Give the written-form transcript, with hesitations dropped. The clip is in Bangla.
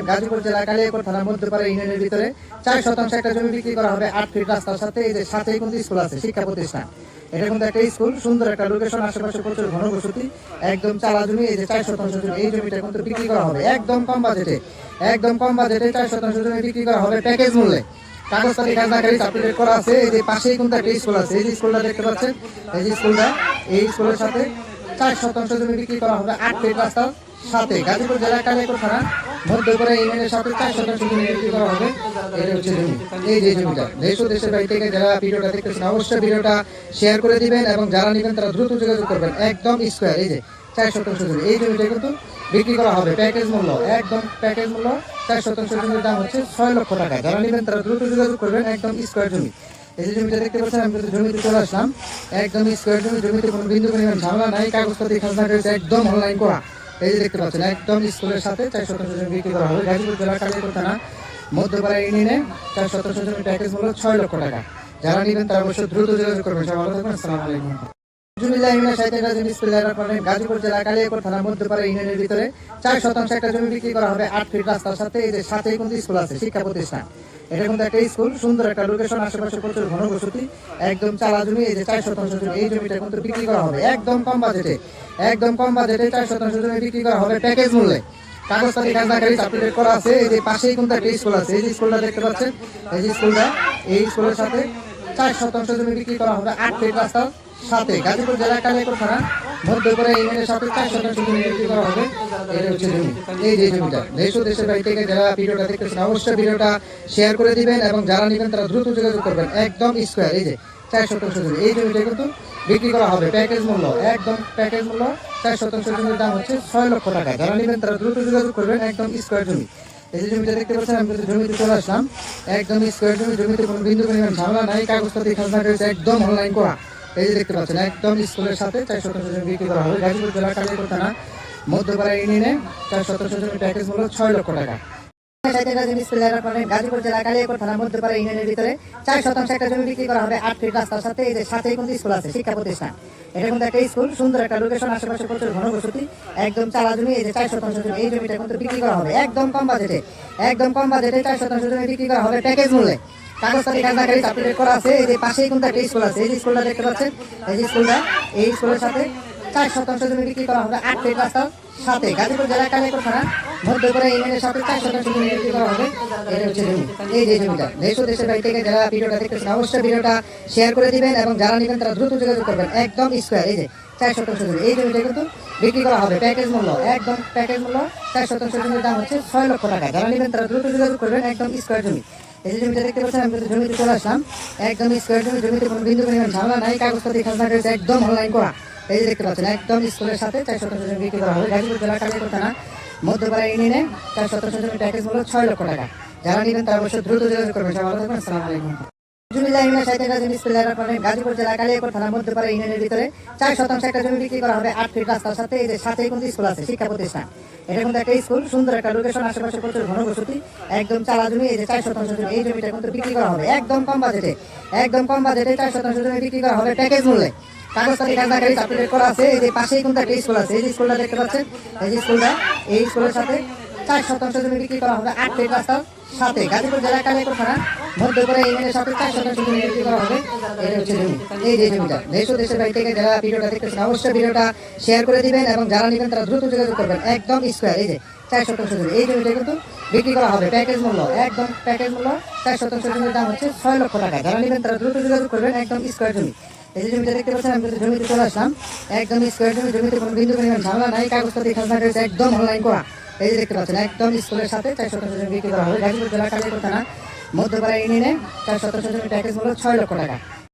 গাজীপুর জেলা কালিয়াকৈর থানা মধ্যপাড়া ইউনিয়নের ভিতরে 4% একটা জমি বিক্রি করা হবে 8 ফিট রাস্তার সাথে। এই যে সাথেই কিন্তু স্কুল আছে, শিক্ষা প্রতিষ্ঠান। এটা কিন্তু একটা স্কুল, সুন্দর একটা লোকেশন, আশেপাশে প্রচুর ঘনবসতি, একদম চালা জমি। এই যে 4% জমি, এই জমিটা কিন্তু বিক্রি করা হবে একদম কম বাজেটে। 4% জমি বিক্রি করা হবে প্যাকেজ মূল্যে। কাগজপাতি খাজনাকারী সাবমিট করা আছে। এই যে পাশেই কিন্তু একটা স্কুল আছে, এই যে স্কুলটা দেখতে পাচ্ছেন, এই যে স্কুলটা, এই স্কুলের সাথে 4% জমি বিক্রি করা হবে 8 ফিট রাস্তার সাথে। গাজীপুর জেলা কালিয়াকৈর থানা মধ্যপাড়া ইউনিয়নের সাথে 4% জমি বিক্রি করা হবে। এটা হচ্ছে জমি, এই যে জমিটা। দেশ ও দেশের বাইরে থেকে যারা ভিডিওটা দেখতেছেন অবশ্যই ভিডিওটা শেয়ার করে দিবেন এবং যারা নেবেন তারা দ্রুত যোগাযোগ করবেন। একদম স্কোয়ার, এই যে 4% জমি, এই জমিটা কিন্তু বিক্রি করা হবে প্যাকেজ মূল্য, একদম প্যাকেজ মূল্য। 4% জমির দাম হচ্ছে 6 লক্ষ টাকা। যারা নেবেন তারা দ্রুত যোগাযোগ করবেন। একদম স্কোয়ার জমি, এই যে জমিটা দেখতে পাচ্ছেন। আমি কিন্তু জমিতে চলে আসলাম, একদম স্কোয়ার জমি। জমিতে কোনো বিন্দু পরিমাণ ঝামেলা নাই, কাগজপাতি খাজনা রয়েছে একদম অনলাইন করা। এই যে দেখতে পাচ্ছেন একদম স্কুলের সাথে 4% জমি বিক্রি করা হবে। গাজীপুর জেলা কালিয়াকৈর থানা মধ্যপাড়া ইউনিয়নে 4% জমি প্যাকেজ মূল্য 6 লক্ষ টাকা। যারা নেবেন তারা অবশ্যই দ্রুত যোগাযোগ করবেন। সবাই ভালো থাকবেন, আসসালামু আলাইকুম। গাজীপুর জেলা কালিয়াকৈর থানা মধ্যপাড়া ইউনিয়নের ভিতরে 4% একটা জমি বিক্রি করা হবে 8 ফিট রাস্তার সাথে। এই যে সাথেই কিন্তু স্কুল আছে, শিক্ষা প্রতিষ্ঠান। এটা কিন্তু একটা স্কুল, সুন্দর একটা লোকেশন, আশেপাশে প্রচুর ঘনবসতি, একদম চালা জমি। এই যে 4% জমি, এই জমিটা কিন্তু বিক্রি করা হবে একদম কম বাজেটে। 4% জমি বিক্রি করা হবে প্যাকেজ মূল্যে। কাগজপাতি খাজনাকারী সাবমিট করা আছে। এই যে পাশেই কিন্তু একটা স্কুল আছে, এই যে স্কুলটা দেখতে পাচ্ছেন, এই যে স্কুলটা, এই স্কুলের সাথে 4% জমি বিক্রি করা হবে 8 ফিট রাস্তার সাথে। গাজীপুর জেলা কালিয়াকৈর থানা মধ্যপাড়া ইউনিয়নের সাথে 4% জমি বিক্রি করা হবে। এটা হচ্ছে জমি, এই যে জমিটা। দেশ ও দেশের বাইরে থেকে যারা ভিডিওটা দেখতেছেন অবশ্যই ভিডিওটা শেয়ার করে দিবেন এবং যারা নেবেন তারা দ্রুত যোগাযোগ করবেন। একদম স্কোয়ার, এই যে 4% জমি, এই জমিটা কিন্তু বিক্রি করা হবে প্যাকেজ মূল্য, একদম প্যাকেজ মূল্য। 4% জমির দাম হচ্ছে 6 লক্ষ টাকা। যারা নেবেন তারা দ্রুত যোগাযোগ করবেন। একদম স্কোয়ার জমি, এই যে জমিটা দেখতে পাচ্ছেন। আমি কিন্তু জমিতে চলে আসলাম, একদম স্কোয়ার জমি। জমিতে কোনো বিন্দু পরিমাণ ঝামেলা নাই, কাগজপাতি খাজনা রয়েছে একদম অনলাইন করা। এই যে দেখতে পাচ্ছেন একদম স্কুলের সাথে 4% জমি বিক্রি করা হবে। গাজীপুর জেলা কালিয়াকৈর থানা মধ্যপাড়া ইউনিয়নে 4% জমি প্যাকেজ মূল্য 6 লক্ষ টাকা। গাজীপুর জেলা কালিয়াকৈর থানা মধ্যপাড়া ইউনিয়নের ভিতরে 4% একটা জমি বিক্রি করা হবে 8 ফিট রাস্তার সাথে। এই যে সাথেই কিন্তু স্কুল আছে, শিক্ষা প্রতিষ্ঠান। এটা কিন্তু একটা স্কুল, সুন্দর একটা লোকেশন, আশেপাশে প্রচুর ঘনবসতি, একদম চালা জমি। এই যে 4% জমি, এই জমিটা কিন্তু বিক্রি করা হবে একদম কম বাজেটে। 4% জমি বিক্রি করা হবে প্যাকেজ মূল্যে। কাগজপাতি খাজনাকারী সাবমিট করা আছে। এই যে পাশেই কিন্তু একটা স্কুল আছে, এই যে স্কুলটা দেখতে পাচ্ছেন, এই যে স্কুলটা, এই স্কুলের সাথে 4% জমি বিক্রি করা হবে 8 ফিট রাস্তার সাথে। গাজীপুর জেলা কালিয়াকৈর থানা মধ্যপাড়া ইউনিয়নের সাথে 4% জমি বিক্রি করা হবে। এটা হচ্ছে জমি, এই যে জমিটা। দেশ ও দেশের বাইরে থেকে যারা ভিডিওটা দেখতেছেন অবশ্যই ভিডিওটা শেয়ার করে দিবেন এবং যারা নেবেন তারা দ্রুত যোগাযোগ করবেন। একদম স্কোয়ার, এই যে 4% জমি, এই জমিটা কিন্তু বিক্রি করা হবে প্যাকেজ মূল্য, একদম প্যাকেজ মূল্য। 4% জমির দাম হচ্ছে 6 লক্ষ টাকা। যারা নেবেন তারা দ্রুত যোগাযোগ করবেন। একদম স্কোয়ার জমি, এই যে জমিটা দেখতে পাচ্ছেন। আমি কিন্তু জমিতে চলে আসলাম, একদম স্কোয়ার জমি। জমিতে কোনো বিন্দু পরিমাণ ঝামেলা নাই, কাগজপাতি খাজনা রয়েছে একদম অনলাইন করা। এই যে দেখতে পাচ্ছেন একদম স্কুলের সাথে 4% জমি বিক্রি করা হবে। গাজীপুর জেলা কালিয়াকৈর থানা মধ্যপাড়া ইউনিয়নে 4% জমি প্যাকেজ মূল্য 6 লক্ষ টাকা। যারা নেবেন তারা অবশ্যই দ্রুত যোগাযোগ করবেন। সবাই ভালো থাকবেন, আসসালামু আলাইকুম। গাজীপুর জেলা কালিয়াকৈর থানা মধ্যপাড়া ইউনিয়নের ভিতরে 4% একটা জমি বিক্রি করা হবে 8 ফিট রাস্তার সাথে। এই যে সাথেই কিন্তু স্কুল আছে, শিক্ষা প্রতিষ্ঠান। এটা কিন্তু একটা স্কুল, সুন্দর একটা লোকেশন, আশেপাশে প্রচুর ঘনবসতি, একদম চালা জমি। এই যে 4% জমি, এই জমিটা কিন্তু বিক্রি করা হবে একদম কম বাজেটে। 4% জমি বিক্রি করা হবে প্যাকেজ মূল্যে। কাগজপাতি খাজনাকারী সাবমিট করা আছে। এই যে পাশেই কিন্তু একটা স্কুল আছে, এই যে স্কুলটা দেখতে পাচ্ছেন, এই যে স্কুলটা, এই স্কুলের সাথে 4% জমি বিক্রি করা হবে 8 ফিট রাস্তার সাথে। গাজীপুর জেলা কালিয়াকৈর থানা মধ্যপাড়া ইউনিয়নের সাথে 4% জমি বিক্রি করা হবে। এটা হচ্ছে জমি, এই যে জমিটা। দেশ ও দেশের বাইরে থেকে যারা ভিডিওটা দেখতেছেন অবশ্যই ভিডিওটা শেয়ার করে দিবেন এবং যারা নেবেন তারা দ্রুত যোগাযোগ করবেন। একদম স্কোয়ার, এই যে 4% জমি, এই জমিটা কিন্তু বিক্রি করা হবে প্যাকেজ মূল্য, একদম প্যাকেজ মূল্য। 4% জমির দাম হচ্ছে 6 লক্ষ টাকা। যারা নেবেন তারা দ্রুত যোগাযোগ করবেন। একদম স্কোয়ার জমি, এই যে জমিটা দেখতে পাচ্ছেন। আমি কিন্তু জমিতে চলে আসলাম, একদম স্কোয়ার জমি। জমিতে কোনো বিন্দু পরিমাণ ঝামেলা নাই, কাগজপাতি খাজনা রয়েছে একদম অনলাইন করা। এই যে দেখতে পাচ্ছেন একদম স্কুলের সাথে 4% জমি বিক্রি করা হবে। গাজীপুর জেলা কালিয়াকৈর থানা মধ্যপাড়া ইউনিয়নে 4% জমি প্যাকেজ মূল্য 6 লক্ষ টাকা।